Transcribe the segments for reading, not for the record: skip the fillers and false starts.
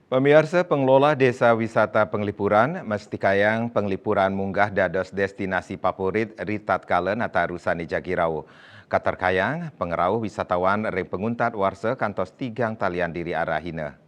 Pemirsa pengelola desa wisata Penglipuran, mesti kayang Penglipuran munggah dados destinasi favorit ritatkala Natarusani Jagirau. Katerkayang, pengerau wisatawan ring penguntat warsa kantos tigang talian diri arahina.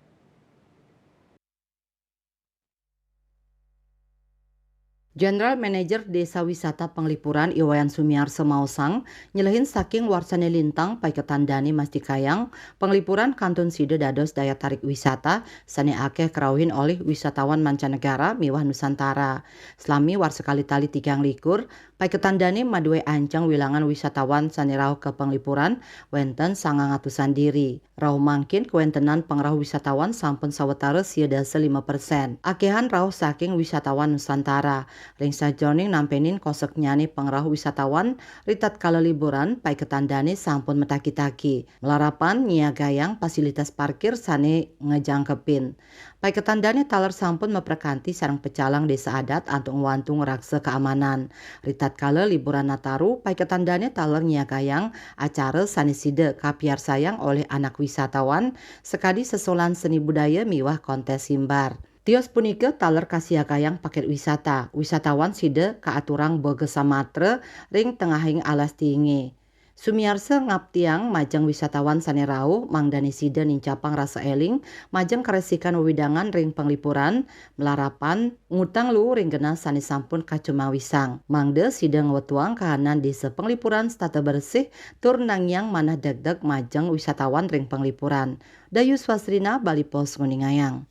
General Manager Desa Wisata Penglipuran Iwayan Sumiarso Mausang nyelehin saking warsane lintang pai ketandani Mas Dikayang Penglipuran Kantun Side dados daya tarik wisata sane akeh kerawin oleh wisatawan mancanegara miwah Nusantara. Selami warsekali tali tigang likur pai ketandani madue ancang wilangan wisatawan sane rauh ke Penglipuran wenten 900-an diri. Rauh mangkin kewentenan pengrauh wisatawan sampun sawetara siedase 5%. Akehan rauh saking wisatawan Nusantara. Ring sajroning nampenin kosek nyani pengrauh wisatawan ritat kala liburan pai ketandane sampun metaki-taki. Melarapan nyiagayang fasilitas parkir sane ngejangkepin. Pai ketandane taler sampun meprekanti sarang pecalang desa adat antung wantung rakse keamanan. Ritat kala liburan Nataru pai ketandane taler nyiagayang acara saniside kapiar sayang oleh anak wisatawan sekadi sesolan seni budaya miwah kontes himbar. Tios punika taler kasiakayang paket wisata. Wisatawan side kaaturang Bogesa Matre ring tengahing alas tingi. Sumiarsa ngaptiang majeng wisatawan sane rauh mangdani side nincapang rasa eling majeng karesikan wewidangan ring Penglipuran melarapan ngutang lu ring genah sane sampun kacuma wisang. Mangde side ngwetuang kahanan desa Penglipuran stata bersih tur nangyang manah degdeg majeng wisatawan ring Penglipuran. Dayu Swasrina Bali Pos Nguningayang.